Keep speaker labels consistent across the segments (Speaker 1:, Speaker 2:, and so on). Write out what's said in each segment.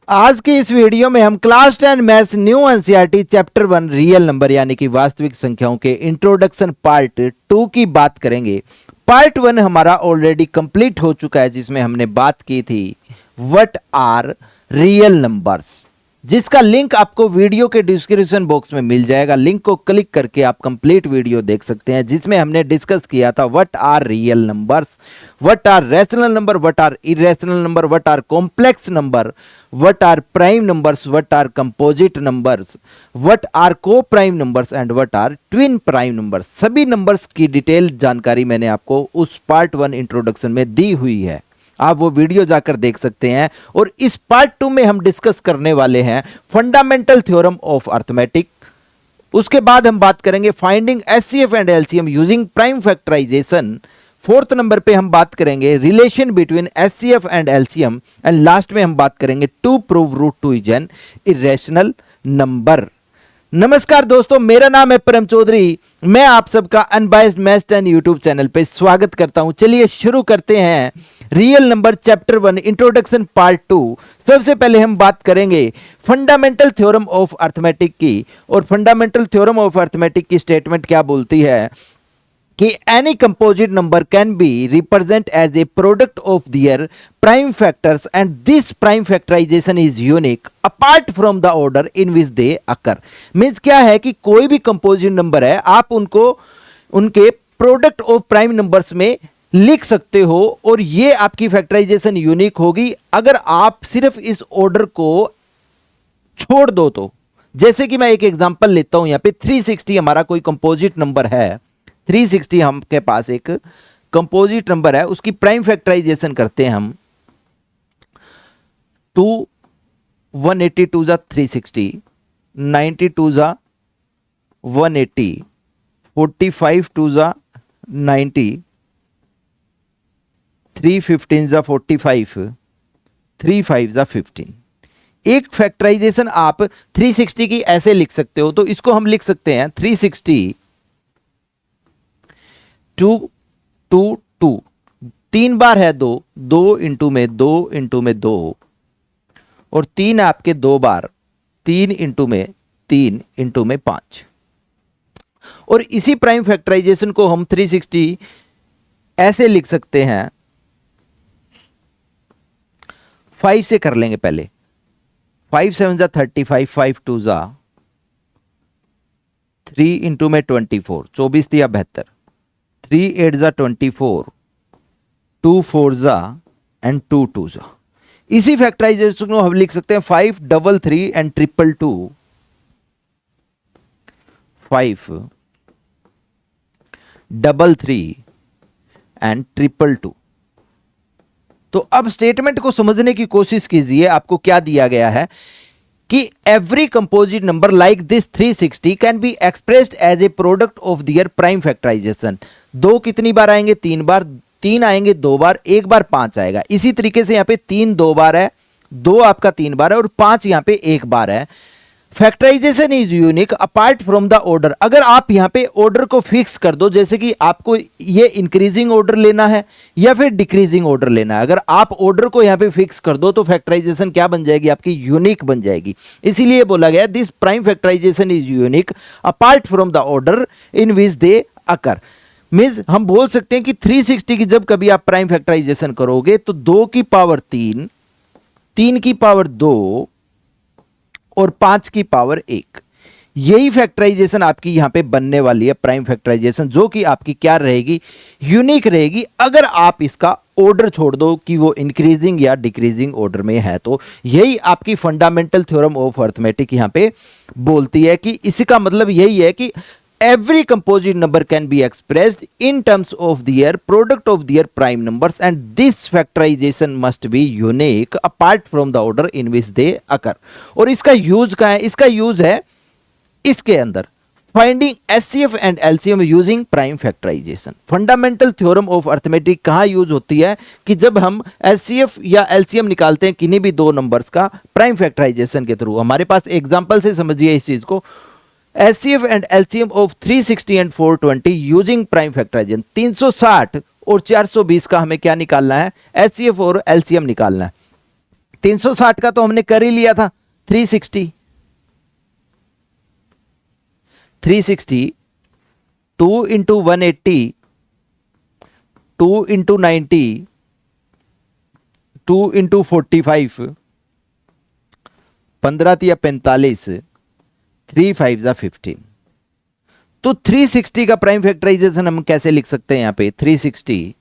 Speaker 1: आज की इस वीडियो में हम class 10 maths new NCERT chapter 1 real number यानी कि वास्तविक संख्याओं के इंट्रोडक्शन पार्ट 2 की बात करेंगे। पार्ट 1 हमारा ऑलरेडी कंप्लीट हो चुका है, जिसमें हमने बात की थी व्हाट आर रियल नंबर्स, जिसका लिंक आपको वीडियो के डिस्क्रिप्शन बॉक्स में मिल जाएगा। लिंक को क्लिक करके आप कंप्लीट वीडियो देख सकते हैं, जिसमें हमने डिस्कस किया था what are real numbers, what are rational number, what are irrational number, what are complex number, what are prime numbers, what are composite numbers, what are को prime numbers and what are twin prime numbers. सभी numbers की detail जानकारी मैंने आपको उस part 1 introduction में दी हुई है, आप वो वीडियो जाकर देख सकते हैं। और इस पार्ट 2 में हम डिस्कस करने वाले हैं फंडामेंटल थ्योरम ऑफ अर्थमेटिक। उसके बाद हम बात करेंगे finding HCF and LCM using prime factorisation. Fourth number पे हम बात करेंगे relation between HCF and LCM and last में हम बात करेंगे to prove root 2 is an irrational number. नमस्कार दोस्तों, मेरा नाम है परम चौधरी। मैं आप सबका अनबायस्ड मैथ्स 10 यूट्यूब चैनल पे स्वागत करता हूं। चलिए शुरू करते हैं real number chapter 1 introduction part 2। सबसे पहले हम बात करेंगे फंडामेंटल थ्योरम ऑफ अर्थमेटिक की। और फंडामेंटल थ्योरम ऑफ अर्थमेटिक की स्टेटमेंट क्या बोलती है कि any composite number can be represent as a product of their prime factors and this prime factorisation is unique apart from the order in which they occur. Means क्या है कि कोई भी कंपोजिट नंबर है, आप उनको उनके प्रोडक्ट ऑफ प्राइम नंबर्स में लिख सकते हो और ये आपकी फैक्टराइजेशन यूनिक होगी अगर आप सिर्फ इस ऑर्डर को छोड़ दो तो। जैसे कि मैं एक एग्जांपल लेता हूं, यहां पे 360 हमारा कोई कंपोजिट नंबर है। 360 हम के पास एक कंपोजिट नंबर है, उसकी प्राइम फैक्टराइजेशन करते हैं हम। 182 जा 360, 92 जा 180, 45 2 जा 90, 315 जा 45, 35 जा 15। एक फैक्टराइजेशन आप 360 की ऐसे लिख सकते हो, तो इसको हम लिख सकते हैं 360 2 2 2, 3 बार है 2, 2 इंटू में 2 इंटू में 2 और 3 आपके 2 बार, 3 इंटू में 3 इंटू में 5। और इसी प्राइम फैक्टराइजेशन को हम 360 ऐसे लिख सकते हैं, 5 से कर लेंगे पहले। 5 7 जा 35, 5 2 जा 3 इंटू में 24, 24 दिया 72, 3 8 जा 24, 2 4 जा एंड 2 2 जा। इसी फैक्टराइजेशन को हम लिख सकते हैं 5 3 3 एंड 2 2, 5 3 3 एंड 2 2। तो अब स्टेटमेंट को समझने की कोशिश कीजिए। आपको क्या दिया गया है कि every composite number like this 360 can be expressed as a product of their prime factorisation. 2 कितनी बार आएंगे? 3 बार। 3 आएंगे 2 बार, 1 बार 5 आएगा। इसी तरीके से यहां पे 3 2 बार है, 2 आपका 3 बार है और 5 यहां पे 1 बार है। Factorisation is unique apart from the order. अगर आप यहां पे ऑर्डर को फिक्स कर दो, जैसे कि आपको ये इंक्रीजिंग ऑर्डर लेना है या फिर डिक्रीजिंग ऑर्डर लेना है, अगर आप ऑर्डर को यहां पे फिक्स कर दो तो फैक्टराइजेशन क्या बन जाएगी? आपकी यूनिक बन जाएगी। इसीलिए बोला गया this prime factorisation is unique apart from the order in which they occur. Means हम बोल सकते हैं कि 360 की जब कभी आप प्राइम फैक्टराइजेशन करोगे तो 2 की पावर 3, 3 की पावर 2 और 5 की पावर 1, यही फैक्टराइजेशन आपकी यहां पे बनने वाली है, प्राइम फैक्टराइजेशन, जो कि आपकी क्या रहेगी? यूनिक रहेगी। अगर आप इसका ऑर्डर छोड़ दो कि वो इंक्रीजिंग या डिक्रीजिंग ऑर्डर में है, तो यही आपकी फंडामेंटल थ्योरम ऑफ अर्थमेटिक यहां पे बोलती है कि इसका मतलब यही है कि every composite number can be expressed in terms of their product of their prime numbers and this factorization must be unique apart from the order in which they occur। और इसका यूज क्या है? इसका यूज है इसके अंदर finding HCF and LCM using prime factorisation. Fundamental theorem of arithmetic कहां use होती है? कि जब हम एचसीएफ या एलसीएम निकालते हैं किन्हीं भी दो नंबर्स का प्राइम फैक्टराइजेशन के थ्रू। हमारे पास एग्जांपल से समझिए इस चीज को। HCF and LCM of 360 and 420 using prime factorisation. 360 और 420 का हमें क्या निकालना है? HCF और LCM निकालना है। 360 का तो हमने कर ही लिया था। 360 2 इंटू 180 2 इंटू 90 2 इंटू 45 15 या 45 3 5 जा 15। तो 360 का प्राइम फैक्टराइजेशन हम कैसे लिख सकते हैं? यहां पे 360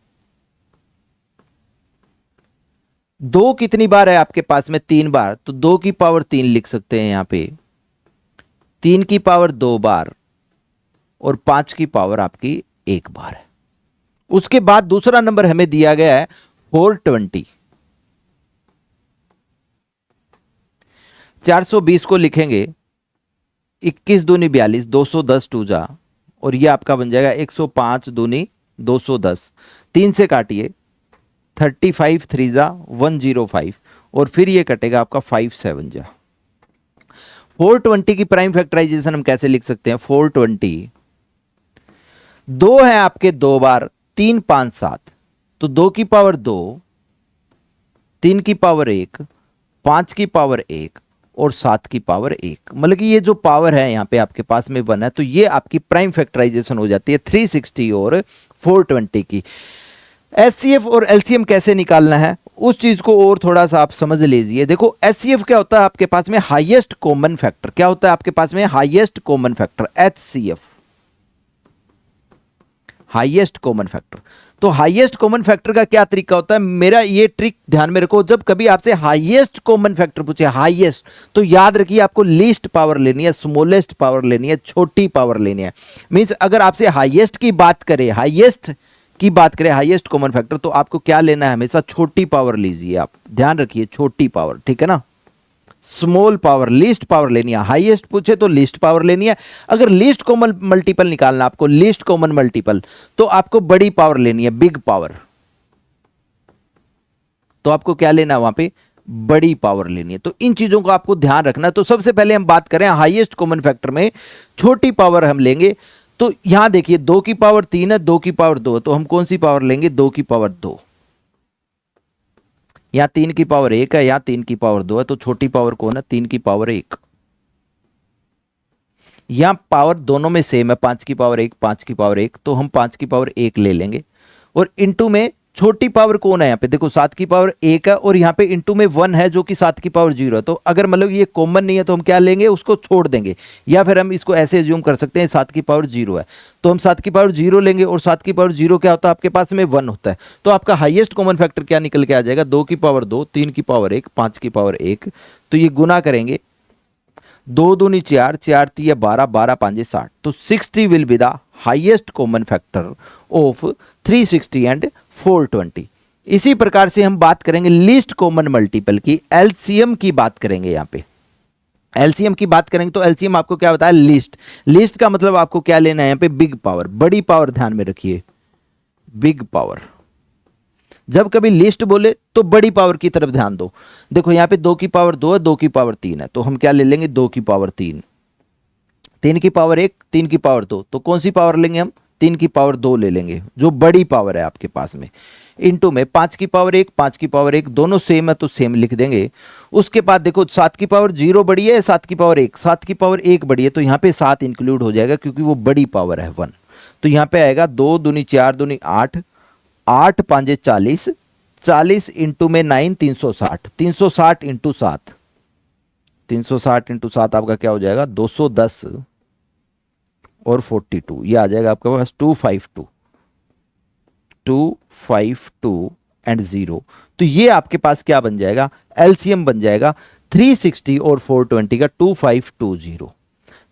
Speaker 1: दो कितनी बार है आपके पास में? 3 बार, तो 2 की पावर 3 लिख सकते हैं यहां पे, 3 की पावर 2 बार और 5 की पावर आपकी 1 बार है। उसके बाद दूसरा नंबर हमें दिया गया है 420। 420 को लिखेंगे 21 दूनी 42, 210 टू जा, और ये आपका बन जाएगा 105 दूनी 210, 3 से काटिए 35 3 जा 105, और फिर ये कटेगा आपका 5 7 जा। 420 की प्राइम फैक्टराइजेशन हम कैसे लिख सकते हैं? 420 दो है आपके 2 बार, 3 5 7, तो 2 की पावर 2, 3 की पावर 1, 5 की पावर 1 और 7 की पावर 1, मतलब कि ये जो पावर है यहां पे आपके पास में 1 है, तो ये आपकी प्राइम फैक्टराइजेशन हो जाती है 360 और 420 की। एचसीएफ और एलसीएम कैसे निकालना है उस चीज को और थोड़ा सा आप समझ लीजिए। देखो एचसीएफ क्या होता है आपके पास में? Highest common factor. क्या होता है आपके पास में? Highest common factor, HCF, highest common factor. तो हाईएस्ट कॉमन फैक्टर का क्या तरीका होता है? मेरा ये ट्रिक ध्यान में रखो, जब कभी आपसे हाईएस्ट कॉमन फैक्टर पूछे, हाईएस्ट, तो याद रखिए आपको लीस्ट पावर लेनी है, स्मॉलेस्ट पावर लेनी है, छोटी पावर लेनी है। मींस अगर आपसे हाईएस्ट की बात करें, हाईएस्ट की बात करें, हाईएस्ट कॉमन फैक्टर, तो आपको क्या लेना है? हमेशा छोटी पावर लीजिए, आप ध्यान रखिए, छोटी पावर, ठीक है ना। स्मॉल पावर, लीस्ट पावर लेनी है। हाईएस्ट पूछे तो लीस्ट पावर लेनी है। अगर लीस्ट कॉमन मल्टीपल निकालना आपको, लीस्ट कॉमन मल्टीपल, तो आपको बड़ी पावर लेनी है, बिग पावर। तो आपको क्या लेना है वहां पे? बड़ी पावर लेनी है। तो इन चीजों को आपको ध्यान रखना है। तो सबसे पहले हम बात करें हाईएस्ट कॉमन फैक्टर में, छोटी पावर हम लेंगे। तो यहां देखिए 2 की पावर 3 है, 2 की पावर 2, तो हम कौन सी पावर लेंगे? 2 की पावर 2। यहां 3 की पावर 1 है, यहां 3 की पावर 2 है, तो छोटी पावर कौन है? 3 की पावर 1। यहां पावर दोनों में सेम है, 5 की पावर 1, 5 की पावर 1, तो हम 5 की पावर 1 ले लेंगे। और इंटू में छोटी पावर कौन है? यहां पे देखो 7 की पावर 1 है, और यहां पे इंटू में 1 है जो कि 7 की पावर 0 है। तो अगर मतलब ये कॉमन नहीं है तो हम क्या लेंगे? उसको छोड़ देंगे, या फिर हम इसको ऐसे एज्यूम कर सकते हैं 7 की पावर 0 है, तो हम 7 की पावर 0 लेंगे, और 7 की पावर 0 क्या होता है आपके पास में? 1 होता है। तो आपका हाईएस्ट कॉमन फैक्टर क्या निकल के आ जाएगा? 2 की पावर 2, 3 की पावर 1, 5 की पावर 1। तो ये गुना करेंगे, 2 दूनी 4, 4 तिया 12, 12 5 60, तो 60 will be the highest common factor of 360 and 420। इसी प्रकार से हम बात करेंगे लीस्ट कॉमन मल्टीपल की, एलसीएम की बात करेंगे। यहां पे एलसीएम की बात करेंगे तो एलसीएम आपको क्या बताया? लीस्ट। लीस्ट का मतलब आपको क्या लेना है? यहां पे बिग पावर, बड़ी पावर, ध्यान में रखिए, बिग पावर। जब कभी लिस्ट बोले तो बड़ी पावर की तरफ ध्यान दो। देखो यहां पे 2 की पावर 2 है, 2 की पावर 3 है, तो हम क्या ले लेंगे? 2 की पावर 3। 3 की पावर 1, 3 की पावर 2, तो कौन सी पावर लेंगे हम? 3 की पावर 2 ले लेंगे, जो बड़ी पावर है आपके पास में। इंटू में 5 की पावर 1, 5 की पावर 1, दोनों सेम है तो सेम लिख देंगे। उसके बाद देखो 7 की पावर 0 बड़ी है, 7 की पावर 1, 7 की पावर 1 बड़ी है, तो यहाँ पे 7 इंक्लूड हो जाएगा क्योंकि वो बड़ी पावर है 1। तो यहाँ पे आएगा 2 दूनी 4 दूनी 8, 8 5 40, 40 इंटू में 9, 360, 360 इंटू 7, 360 इंटू 7 आपका क्या हो जाएगा? 210 और 42, ये आ जाएगा आपके पास 252, 252 एंड 0। तो ये आपके पास क्या बन जाएगा? एलसीएम बन जाएगा 360 और 420 का 2520।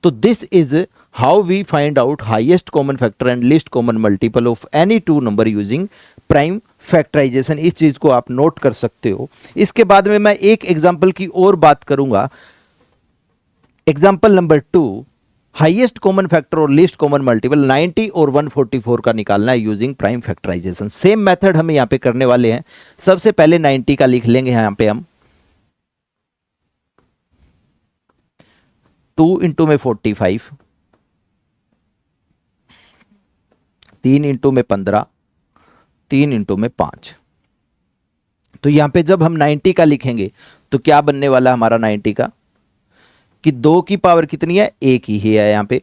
Speaker 1: तो this is how we find out highest common factor and least common multiple of any two number using prime factorisation. इस चीज को आप नोट कर सकते हो। इसके बाद में मैं एक एग्जांपल की और बात करूंगा। Example number 2, highest common factor और लीस्ट कॉमन मल्टीपल 90 और 144 का निकालना है using prime factorisation. Same method हम यहां पे करने वाले हैं। सबसे पहले 90 का लिख लेंगे यहां पे हम, 2 इंटू में 45, 3 इंटू में 15, 3 इंटू में 5, तो यहाँ पे जब हम 90 का लिखेंगे तो क्या बनने वाला हमारा 90 का, कि 2 की पावर कितनी है, 1 ही है यहाँ पे,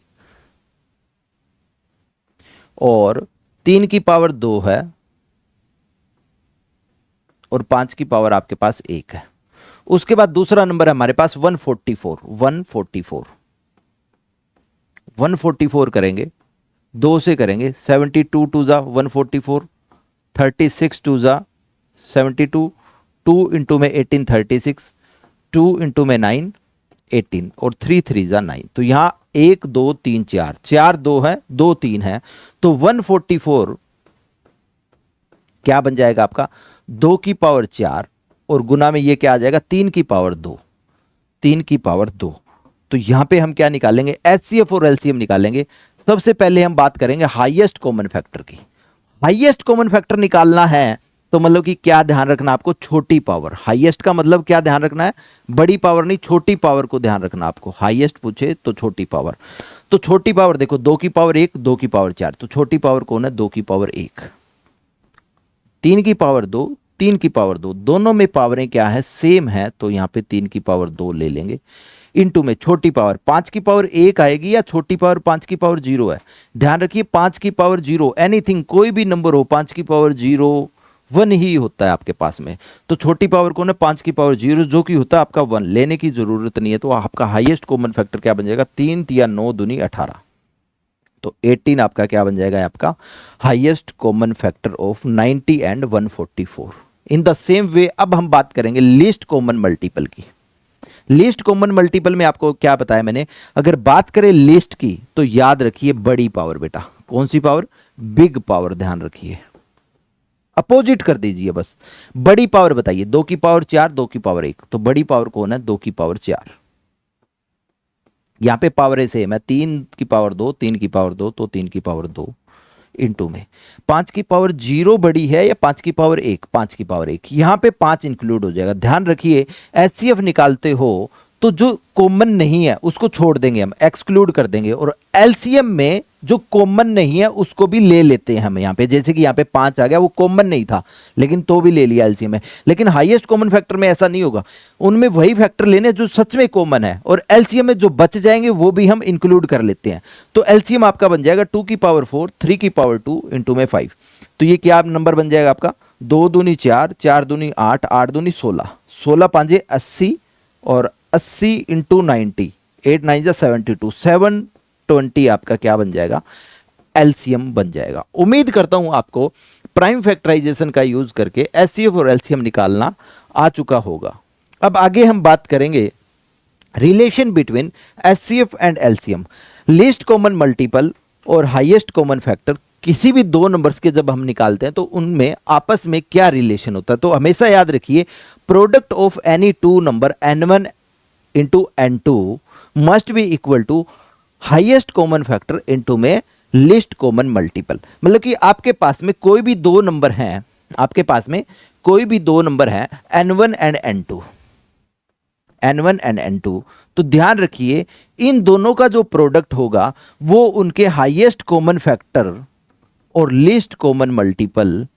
Speaker 1: और 3 की पावर 2 है, और 5 की पावर आपके पास 1 है। उसके बाद दूसरा नंबर है हमारे पास 144। 144 करेंगे, 2 से करेंगे, 72 टू जा 144, 36 टू जा 72, 2 इंटू में 18 36, 2 इंटू में 9 18, और 3 3 जा 9। तो यहां 1 2 3 4, 4 2 है, 2 3 है, तो 144 क्या बन जाएगा आपका, 2 की पावर 4, और गुना में ये क्या आ जाएगा, 3 की पावर 2, 3 की पावर 2। तो यहां पे हम क्या निकालेंगे, एचसीएफ और एलसीएम निकालेंगे। सबसे पहले हम बात करेंगे हाईएस्ट कॉमन फैक्टर की। हाईएस्ट कॉमन फैक्टर निकालना है तो मतलब कि क्या ध्यान रखना आपको, छोटी पावर। हाईएस्ट का मतलब क्या ध्यान रखना है, बड़ी पावर नहीं, छोटी पावर को ध्यान रखना आपको। हाईएस्ट पूछे तो छोटी पावर। तो छोटी पावर देखो, 2 की पावर 1, 2 की पावर 4, तो छोटी पावर कौन है, 2 की पावर 1। 3 की पावर 2, 3 की पावर 2, दोनों में पावरें क्या है, सेम है, तो यहां पे 3 की पावर 2 ले लेंगे। इनटू में छोटी पावर 5 की पावर 1 आएगी, या छोटी पावर 5 की पावर 0 है। ध्यान रखिए 5 की पावर 0, एनीथिंग कोई भी नंबर हो, 5 की पावर 0 1 ही होता है आपके पास में। तो छोटी पावर कौन है, 5 की पावर 0, जो कि होता है आपका 1, लेने की जरूरत नहीं है। तो आपका हाईएस्ट कॉमन फैक्टर क्या बन जाएगा, 3 या 9 दूनी 18। तो 18 आपका क्या बन जाएगा, आपका highest common factor of 90 and 144। In the same way अब हम बात करेंगे लीस्ट कॉमन मल्टीपल की। लीस्ट कॉमन मल्टीपल में आपको क्या बताया मैंने, अगर बात करें लिस्ट की तो याद रखिए बड़ी पावर बेटा। कौन सी पावर, बिग पावर, ध्यान रखिए, अपोजिट कर दीजिए बस। बड़ी पावर बताइए, 2 की पावर 4, 2 की पावर 1, तो बड़ी पावर कौन है, 2 की पावर 4। यहां पे पावर सेम है, 3 की पावर 2, 3 की पावर 2, तो 3 की पावर 2 इंटू में 5 की पावर 0 बड़ी है या 5 की पावर 1, 5 की पावर 1, यहां पे 5 इंक्लूड हो जाएगा। ध्यान रखिए एचसीएफ निकालते हो तो जो कॉमन नहीं है उसको छोड़ देंगे, हम एक्सक्लूड कर देंगे, और एलसीएम में जो कॉमन नहीं है उसको भी ले लेते हैं हम यहाँ पे। जैसे कि यहाँ पे 5 आ गया, वो कॉमन नहीं था लेकिन तो भी ले लिया एलसीएम में। लेकिन हाईएस्ट कॉमन फैक्टर में ऐसा नहीं होगा, उनमें वही फैक्टर लेने जो सच में कॉमन है, और एलसीएम में जो बच जाएंगे वो भी हम इंक्लूड कर लेते हैं। तो एलसीएम आपका बन जाएगा 2 की पावर 4, 3 की पावर 2 इंटू में 5। तो ये क्या नंबर बन जाएगा आपका, 2 दूनी 4, 4 दूनी 8, 8 दूनी 16, 16 पांजे 80, और 80 इंटू 90, 8 9 जा 72, 720 आपका क्या बन जाएगा, एलसीएम बन जाएगा। उम्मीद करता हूं आपको प्राइम फैक्टराइजेशन का यूज करके एचसीएफ और एलसीएम निकालना आ चुका होगा। अब आगे हम बात करेंगे relation between HCF and LCM. Least common multiple और हाईएस्ट कॉमन फैक्टर किसी भी दो नंबर्स के जब हम निकालते हैं तो उनमें आपस में क्या रिलेशन होता है। तो हमेशा याद रखिए product of any two number n1 into n2 must be equal to highest common factor into में लिस्ट कॉमन मल्टीपल। मतलब कि आपके पास में कोई भी दो नंबर हैं, आपके पास में कोई भी दो नंबर हैं n1 and n2, n1 and n2, तो ध्यान रखिए इन दोनों का जो प्रोडक्ट होगा वो उनके हाईएस्ट कॉमन फैक्टर और लीस्ट कॉमन मल्टीपल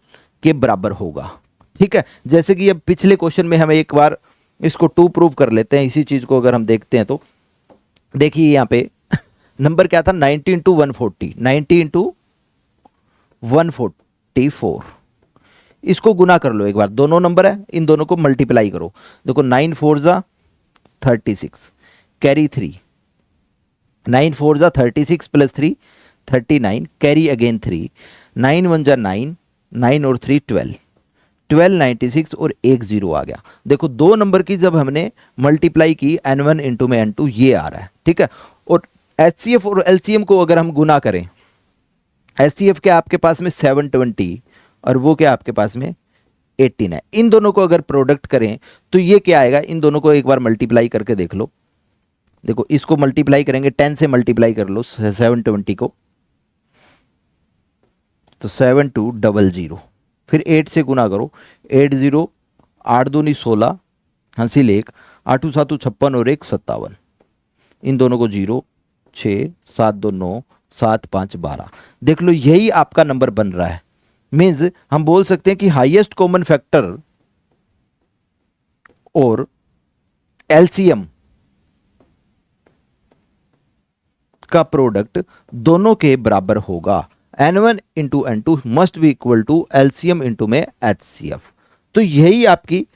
Speaker 1: के बराबर होगा। ठीक है, जैसे कि अब पिछले क्वेश्चन में हम एक बार इसको 2 प्रूव कर लेते हैं। इसी चीज को अगर हम देखते हैं तो देखिए यहाँ पे नंबर क्या था, 90 इंटू 140, 90 इंटू 144। इसको गुना कर लो एक बार, दोनों नंबर है, इन दोनों को मल्टीप्लाई करो। देखो 9 4 जा 36, कैरी 3, 9 4 जा 36 प्लस 3 39, कैरी अगेन 3, 9 1 जा 9, 9 और 3 12, 12 96 और एक 0 आ गया। देखो दो नंबर की जब हमने मल्टीप्लाई की n1 इंटू में n2 ये आ रहा है। ठीक है, और एचसीएफ और एलसीएम को अगर हम गुना करें, एचसीएफ क्या आपके पास में 720 और वो क्या आपके पास में 18 है। इन दोनों को अगर प्रोडक्ट करें तो ये क्या आएगा, इन दोनों को एक बार मल्टीप्लाई करके देख लो। देखो इसको मल्टीप्लाई करेंगे, 10 से मल्टीप्लाई कर लो 720 को, तो 7200, फिर 8 से गुना करो, 8 0, 8 दूनी 16, हंसी लेख 8 7 56 और 1 57, इन दोनों को 0 6 7 2 9 7 5 12। देख लो यही आपका नंबर बन रहा है। मीन्स हम बोल सकते हैं कि हाईएस्ट कॉमन फैक्टर और एलसीएम का प्रोडक्ट दोनों के बराबर होगा। N1 into N2 must be equal to LCM into में HCF। तो यही आपकी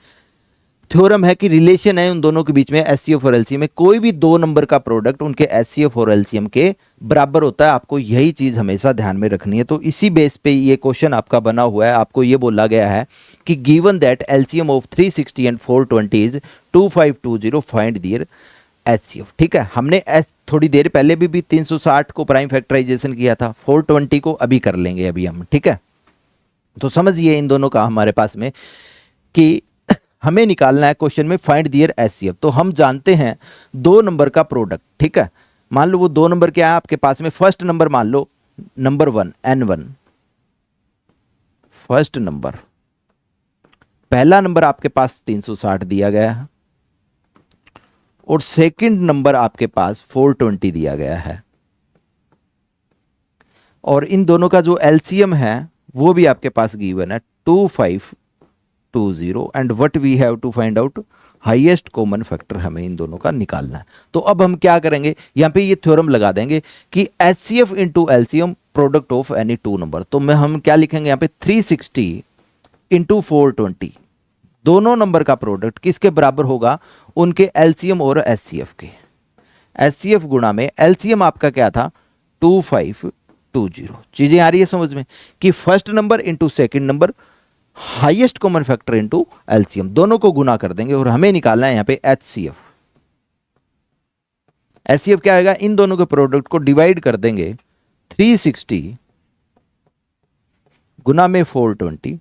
Speaker 1: थ्योरम है कि रिलेशन है उन दोनों के बीच में, एचसीएफ और एलसीएम में। कोई भी दो नंबर का प्रोडक्ट उनके एचसीएफ और एलसीएम के बराबर होता है। आपको यही चीज हमेशा ध्यान में रखनी है। तो इसी बेस पे ये क्वेश्चन आपका बना हुआ है। आपको ये बोला गया है कि given that LCM of 360 and 420 is 2520, find their HCF. ठीक है, हमने थोड़ी देर पहले भी 360 को प्राइम फैक्टराइजेशन किया था, 420 को अभी कर लेंगे अभी हम। ठीक है, तो समझिए इन दोनों का हमारे पास में कि हमें निकालना है क्वेश्चन में फाइंड देयर एचसीएफ। तो हम जानते हैं दो नंबर का प्रोडक्ट। ठीक है, मान लो वो दो नंबर क्या है आपके पास में। फर्स्ट नंबर मान लो नंबर 1 N1, फर्स्ट नंबर, पहला नंबर आपके पास 360 दिया गया है और सेकंड नंबर आपके पास 420 दिया गया है। और इन दोनों का जो एलसीएम है वो भी आपके पास गिवन है 2520, and what we have to find out highest common factor, हमें इन दोनों का निकालना है। तो अब हम क्या करेंगे, यहां पे ये थ्योरम लगा देंगे कि HCF into LCM product of any two number. तो मैं हम क्या लिखेंगे यहाँ पे 360 इंटू 420, दोनों नंबर का प्रोडक्ट किसके बराबर होगा, उनके एलसीएम और एचसीएफ के। एचसीएफ गुणा में एलसीएम आपका क्या था 2520। चीजें आ रही है समझ में कि first number into second number, highest common factor into LCM, दोनों को गुना कर देंगे और हमें निकालना है यहां पे एचसीएफ। एचसीएफ क्या आएगा, इन दोनों के प्रोडक्ट को डिवाइड कर देंगे 360 गुना में 420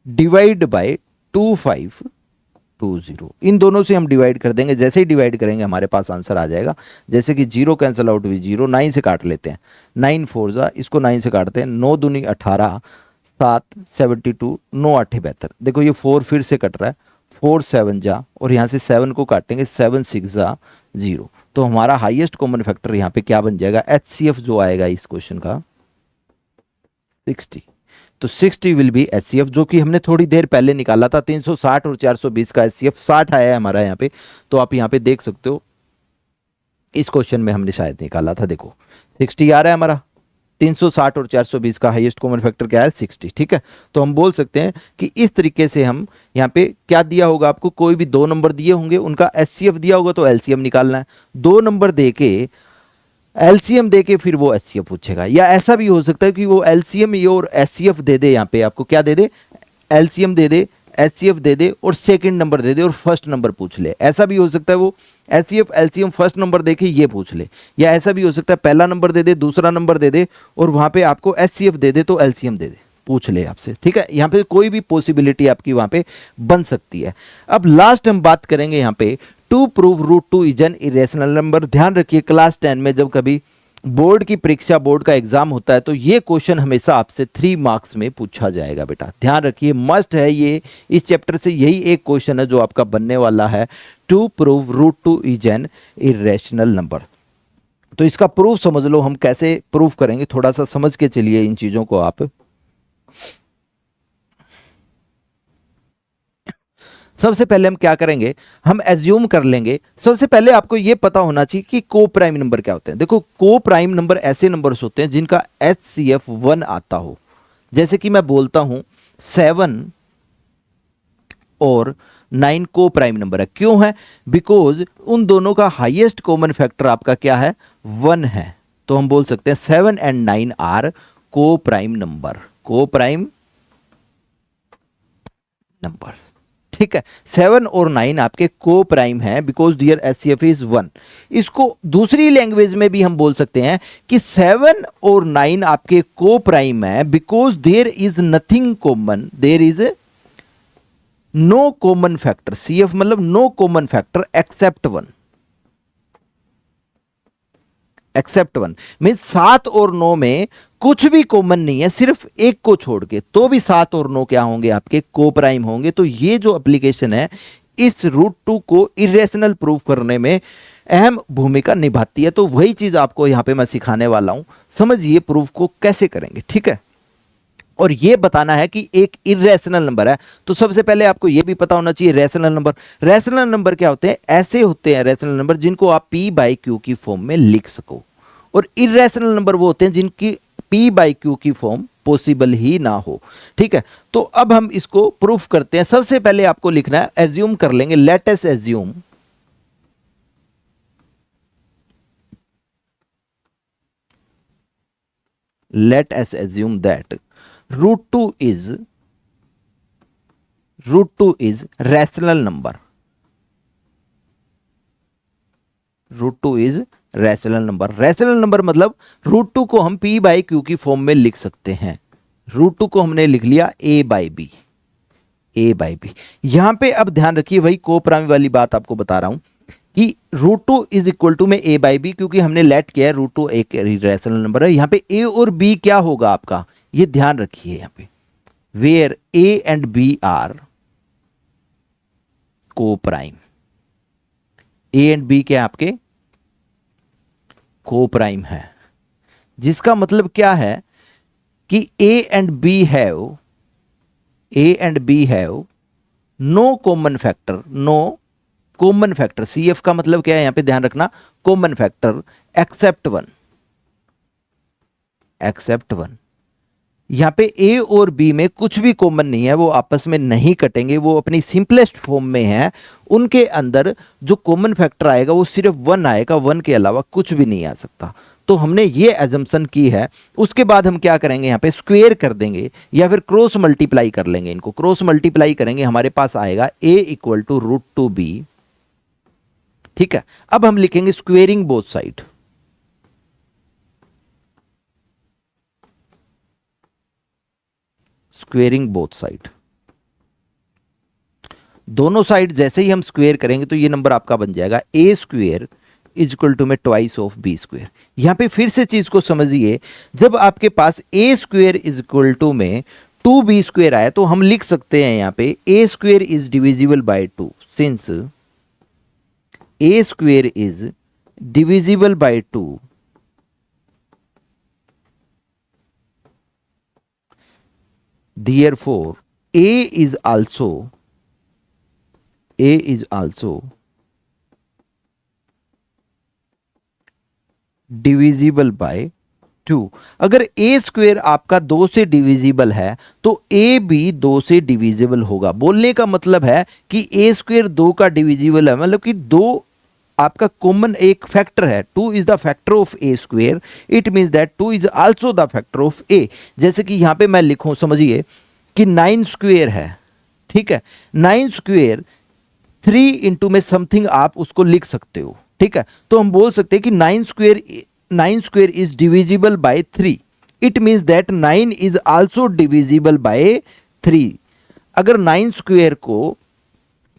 Speaker 1: डिवाइड बाय 2520। इन दोनों से हम डिवाइड कर देंगे। जैसे ही डिवाइड करेंगे हमारे पास आंसर आ जाएगा। जैसे कि 0 कैंसिल आउट विद 0, 9 से काट लेते हैं, 9 4 जा, इसको 9 से काटते हैं, 9 दूनी 18, 7 72, 9 8 72। देखो ये 4 फिर से कट रहा है, 4 7 जा, और यहाँ से 7 को काटेंगे, 7 6 जा 0। तो हमारा हाईएस्ट कॉमन फैक्टर यहाँ पे क्या बन जाएगा, एचसीएफ जो आएगा इस क्वेश्चन का 60। तो 60 विल बी एचसीएफ, जो कि हमने थोड़ी देर पहले निकाला था। 360 और 420 का एचसीएफ 60 आया है हमारा यहाँ पे। तो आप यहाँ पे देख सकते हो इस क्वेश्चन में हमने शायद निकाला था। देखो 60 आ रहा है हमारा, 360 और 420 का हाईएस्ट कॉमन फैक्टर क्या है 60। ठीक है, तो हम बोल सकते हैं कि इस तरीके से हम यहाँ पे क्या दिया होगा आपको, कोई भी दो नंबर दिए होंगे, उनका एचसीएफ दिया होगा तो एलसीएम निकालना है। दो नंबर दे के एलसीएम दे के फिर वो एचसीएफ पूछेगा। या ऐसा भी हो सकता है कि वो एलसीएम और एचसीएफ दे दे, यहाँ पे आपको क्या दे दे, एलसीएम दे दे, एचसीएफ दे दे और सेकंड नंबर दे दे और फर्स्ट नंबर पूछ ले। ऐसा भी हो सकता है वो एचसीएफ एलसीएम फर्स्ट नंबर देके ये पूछ ले। या ऐसा भी हो सकता है पहला नंबर दे दे, दूसरा नंबर दे दे और वहां पे आपको एचसीएफ दे दे तो एलसीएम दे दे, पूछ ले आपसे। ठीक है, यहाँ पे कोई भी पॉसिबिलिटी आपकी वहां पे बन सकती है। अब लास्ट हम बात करेंगे यहाँ पे to prove root 2 is an irrational number. ध्यान रखिए क्लास 10 में जब कभी बोर्ड की परीक्षा, बोर्ड का एग्जाम होता है तो ये क्वेश्चन हमेशा आपसे 3 मार्क्स में पूछा जाएगा बेटा। ध्यान रखिए, मस्ट है ये। इस चैप्टर से यही एक क्वेश्चन है जो आपका बनने वाला है, to prove root 2 is an irrational number. तो इसका प्रूफ समझ लो, हम कैसे प्रूफ करेंगे थोड़ा सा समझ के चलिए इन चीजों को आप। सबसे पहले हम क्या करेंगे, हम एज्यूम कर लेंगे। सबसे पहले आपको यह पता होना चाहिए कि को प्राइम नंबर क्या होते हैं। देखो को प्राइम नंबर ऐसे नंबर्स होते हैं जिनका एचसीएफ 1 आता हो। जैसे कि मैं बोलता हूं 7 और 9 को प्राइम नंबर है। क्यों है, बिकॉज उन दोनों का हाईएस्ट कॉमन फैक्टर आपका क्या है 1 है। तो हम बोल सकते हैं 7 एंड 9 आर को प्राइम नंबर, को प्राइम नंबर। ठीक है, 7 और 9 आपके को प्राइम है बिकॉज डियर एचसीएफ इज 1। इसको दूसरी लैंग्वेज में भी हम बोल सकते हैं कि 7 और 9 आपके को प्राइम है because there is nothing common, there is no common factor. CF मतलब no common factor except 1। Except 1 mean 7 और 9 में कुछ भी कॉमन नहीं है, सिर्फ एक को छोड़ के, तो भी 7 और 9 क्या होंगे आपके को प्राइम होंगे। तो ये जो एप्लीकेशन है इस रूट 2 को इरेशनल प्रूफ करने में अहम भूमिका निभाती है। तो वही चीज आपको यहां पे मैं सिखाने वाला हूं। समझिए प्रूफ को कैसे करेंगे। ठीक है, और ये बताना है कि एक इरेशनल नंबर है। तो सबसे पहले आपको ये भी पता होना चाहिए रैशनल नंबर। रैशनल नंबर क्या होते हैं? ऐसे होते हैं रैशनल नंबर जिनको आप पी बाई क्यू की फॉर्म में लिख सको, और इरेशनल नंबर वो होते हैं जिनकी पी बाई क्यू की फॉर्म पॉसिबल ही ना हो। ठीक है, तो अब हम इसको प्रूफ करते हैं। सबसे पहले आपको लिखना है, एज्यूम कर लेंगे, let us assume let us assume that root 2 is rational number. Root two is rational number. Rational number मतलब रूट टू को हम पी बाई क्यू की फॉर्म में लिख सकते हैं। रूट टू को हमने लिख लिया a by b, a by b. यहां पे अब ध्यान रखिए, वही कोपरामी वाली बात आपको बता रहा हूं कि root two is equal to में ए बाई बी, क्योंकि हमने लेट किया है रूट टू एक रैशनल नंबर है। यहां पे ए और बी क्या होगा आपका, ये ध्यान रखिए यहां पे, where A and B are को प्राइम। ए एंड बी क्या आपके को प्राइम है, जिसका मतलब क्या है कि A and B have no common factor, no common factor. C F का मतलब क्या है यहां पे ध्यान रखना, कॉमन फैक्टर, एक्सेप्ट वन। यहां पे ए और बी में कुछ भी कॉमन नहीं है, वो आपस में नहीं कटेंगे, वो अपनी सिंपलेस्ट फॉर्म में है। उनके अंदर जो कॉमन फैक्टर आएगा वो सिर्फ वन आएगा, वन के अलावा कुछ भी नहीं आ सकता। तो हमने ये एजम्पशन की है। उसके बाद हम क्या करेंगे, यहां पे स्क्वेयर कर देंगे या फिर क्रॉस मल्टीप्लाई कर लेंगे। इनको क्रॉस मल्टीप्लाई करेंगे, हमारे पास आएगा a equal to root two b. ठीक है, अब हम लिखेंगे squaring both side. Squaring both side, दोनों साइड जैसे ही हम स्क्वेयर करेंगे तो ये नंबर आपका बन जाएगा a square is equal to में ट्वाइस ऑफ बी स्क्वेयर। यहां पे फिर से चीज को समझिए, जब आपके पास a square is equal to में टू बी स्क्वेयर आया तो हम लिख सकते हैं यहां पे a square is divisible by two. Since a square is divisible by two, therefore a is also divisible by 2। अगर a स्क्वेयर आपका 2 से डिविजिबल है तो a भी 2 से डिविजिबल होगा। बोलने का मतलब है कि a स्क्वेयर 2 का डिविजिबल है, मतलब कि 2 आपका कॉमन एक फैक्टर है। 2 is the factor of a square, it means that 2 is also the factor of a। जैसे कि यहां पे मैं लिखूं, समझिए कि 9 स्क्वेयर है। ठीक है, 9 स्क्वेयर 3 इंटू में समथिंग आप उसको लिख सकते हो। ठीक है, तो हम बोल सकते हैं कि 9 square is divisible bye 3, it means that 9 is also divisible by 3। अगर 9 स्क्वेयर को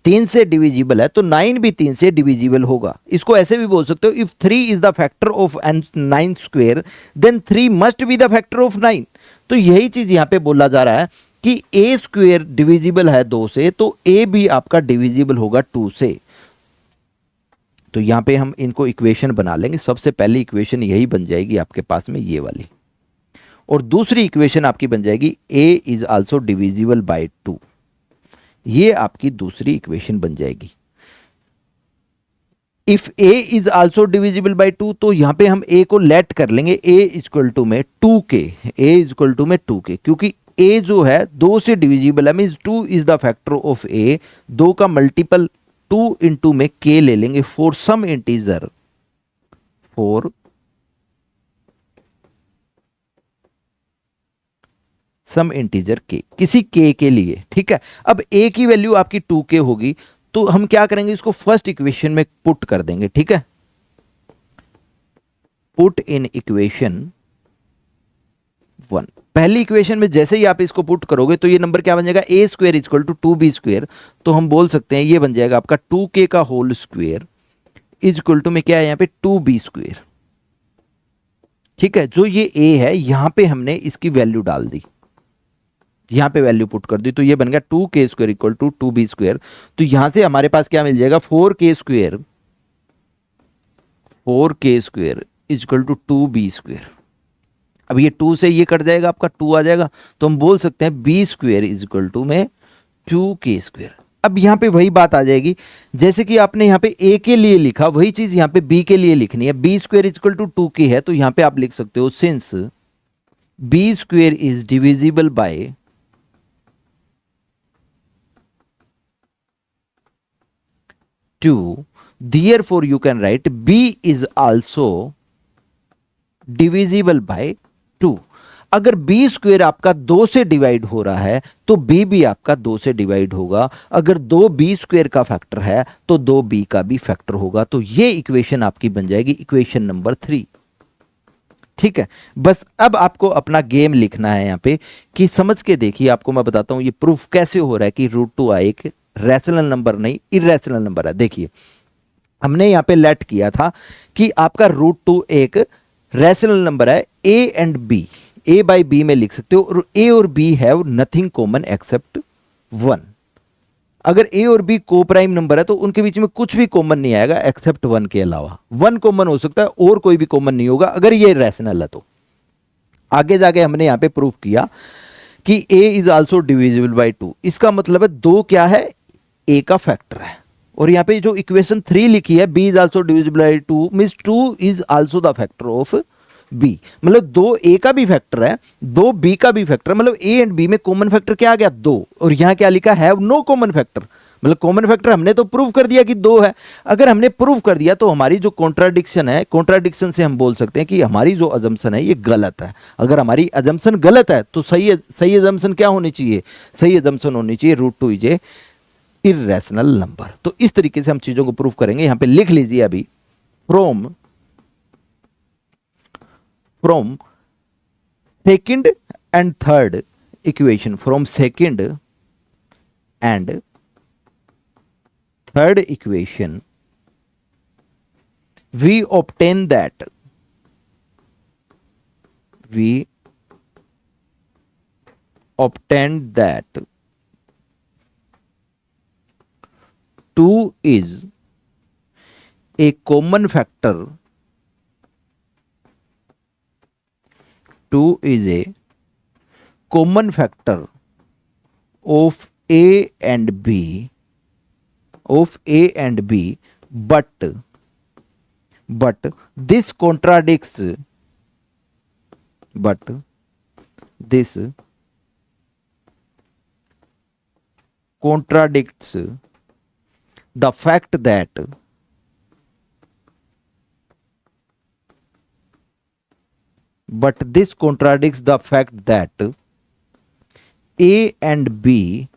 Speaker 1: 3 से डिविजिबल है तो 9 भी 3 से डिविजिबल होगा। इसको ऐसे भी बोल सकते हो, if 3 is the factor of 9 square then 3 must be the factor of 9। तो यही चीज यहां पे बोला जा रहा है कि ए स्क्वेयर डिविजिबल है 2 से, तो ए भी आपका डिविजिबल होगा 2 से। तो यहां पे हम इनको इक्वेशन बना लेंगे। सबसे पहली इक्वेशन यही बन जाएगी आपके पास में, ये वाली, और दूसरी इक्वेशन आपकी बन जाएगी ए इज आल्सो डिविजिबल बाय 2। ये आपकी दूसरी इक्वेशन बन जाएगी। If a is also divisible by 2, तो यहां पे हम a को लेट कर लेंगे a इक्वल टू में 2k, a इक्वल टू में 2k, क्योंकि a जो है 2 से डिविजिबल है, means 2 is the factor of a। 2 का मल्टीपल 2 इंटू में k ले लेंगे for some integer, for some integer k, किसी k के लिए। ठीक है, अब a की वैल्यू आपकी 2k होगी, तो हम क्या करेंगे, इसको फर्स्ट इक्वेशन में पुट कर देंगे। ठीक है, पुट इन इक्वेशन 1। पहली इक्वेशन में जैसे ही आप इसको पुट करोगे तो ये नंबर क्या बन जाएगा, a square equal to 2b square. तो हम बोल सकते हैं ये बन जाएगा आपका 2k का whole square is equal to में क्या है यहाँ पे 2b स्क्वेयर। ठीक है, जो ये a है यहां पे हमने इसकी वैल्यू डाल दी, यहां पे वैल्यू पुट कर दी, तो ये बन गया 2k square equal to 2b square. तो यहां से हमारे पास क्या मिल जाएगा, 4k square is equal to 2b square. अब ये 2 से ये कट जाएगा, आपका 2 आ जाएगा, तो हम बोल सकते हैं B square is equal to में 2k स्क्वेयर। अब यहाँ पे वही बात आ जाएगी, जैसे कि आपने यहाँ पे a के लिए लिखा वही चीज यहाँ पे b के लिए लिखनी है। B square is equal to 2k है, तो यहाँ पे आप लिख सकते हो since B square is divisible by 2, therefore you can write b is also divisible by 2। अगर b स्क्वेयर आपका 2 से डिवाइड हो रहा है तो b भी आपका 2 से डिवाइड होगा। अगर 2b स्क्वेयर का फैक्टर है तो 2b का भी फैक्टर होगा। तो ये इक्वेशन आपकी बन जाएगी इक्वेशन नंबर 3। ठीक है, बस अब आपको अपना गेम लिखना है यहाँ पे कि समझ के देखिए, आपको मैं बताता हूं ये प्रूफ कैसे हो रहा है कि √2 एक रैशनल नंबर नहीं इरेशनल नंबर है। देखिए हमने यहाँ पे लेट किया था कि आपका √2 एक रैशनल नंबर है, a and b, a by b में लिख सकते हो, और a और b have nothing common except 1। अगर a और b को प्राइम नंबर है तो उनके बीच में कुछ भी कॉमन नहीं आएगा एक्सेप्ट 1 के अलावा। 1 कॉमन हो सकता है और कोई भी कॉमन नहीं होगा अगर ये रैशनल है। तो आगे जाके हमने यहाँ पे प्रूफ किया कि a is also divisible by 2। इसका मतलब है 2 क्या है, a का फैक्टर है। और यहाँ पे जो इक्वेशन 3 लिखी है b is also divisible by 2 means 2 is also the factor of b, मतलब 2a का भी फैक्टर है 2b का भी फैक्टर, मतलब a एंड b में कॉमन फैक्टर क्या आ गया 2। और यहाँ क्या लिखा है नो कॉमन फैक्टर, मतलब कॉमन फैक्टर हमने तो प्रूव कर दिया कि 2 है। अगर हमने प्रूव कर दिया तो हमारी जो कॉन्ट्राडिक्शन है, कॉन्ट्राडिक्शन से हम बोल सकते हैं कि हमारी जो अजम्पशन है ये गलत है। अगर हमारी अजम्पशन गलत है तो सही अजम्पशन क्या होनी चाहिए, सही अजम्पशन होनी चाहिए √2 इज ए इर्रेशनल नंबर। तो इस तरीके से हम चीजों को प्रूव करेंगे। यहां पे लिख लीजिए अभी from second and third equation, from second and third equation we obtain that 2 is a common factor, 2 is a common factor of a and b, but this contradicts the fact that a and b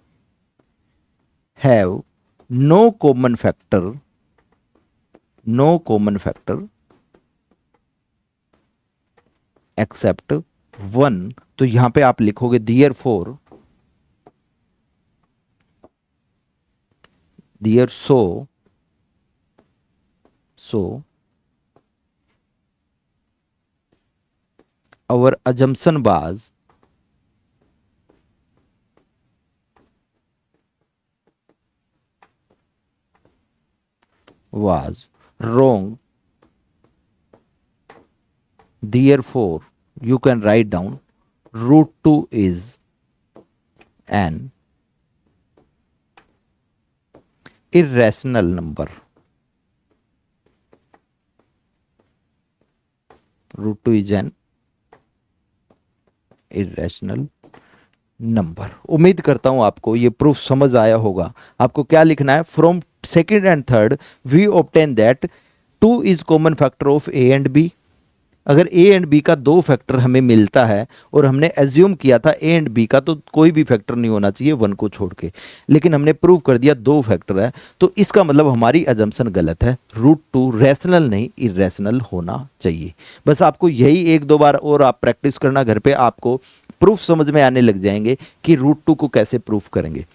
Speaker 1: have no common factor except 1। तो यहां पे आप लिखोगे therefore our assumption was wrong, therefore you can write down √2 is an irrational number, √2 is an irrational number. उम्मीद करता हूं आपको ये प्रूफ समझ आया होगा। आपको क्या लिखना है, from second and third we obtain that 2 is common factor of a and b। अगर a एंड b का 2 फैक्टर हमें मिलता है और हमने एज्यूम किया था a एंड b का तो कोई भी फैक्टर नहीं होना चाहिए 1 को छोड़ के, लेकिन हमने प्रूव कर दिया 2 फैक्टर है, तो इसका मतलब हमारी अजम्पशन गलत है, √2 रैशनल नहीं इरेशनल होना चाहिए। बस आपको यही 1-2 बार और आप प्रैक्टिस करना घर पे, आपको प्रूफ समझ में आने लग जाएंगे कि √2 को कैसे प्रूफ करेंगे।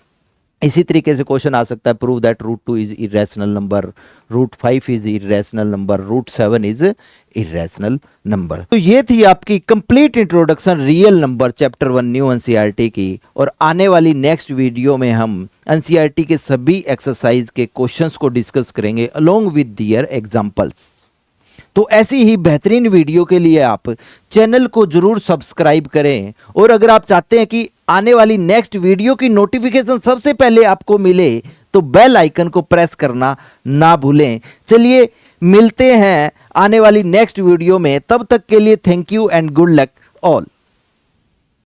Speaker 1: इसी तरीके से क्वेश्चन आ सकता है, prove that √2 is irrational number, √5 is irrational number, √7 is irrational number. तो ये थी आपकी complete introduction real number chapter 1 new NCERT की। और आने वाली नेक्स्ट वीडियो में हम एनसीईआरटी के सभी एक्सरसाइज के क्वेश्चंस को डिस्कस करेंगे अलोंग विद देयर एग्जांपल्स। तो ऐसी ही बेहतरीन वीडियो के लिए आप चैनल को जरूर सब्सक्राइब करें, और अगर आप चाहते हैं कि आने वाली नेक्स्ट वीडियो की नोटिफिकेशन सबसे पहले आपको मिले तो बेल आइकन को प्रेस करना ना भूलें। चलिए मिलते हैं आने वाली नेक्स्ट वीडियो में, तब तक के लिए thank you and good luck all.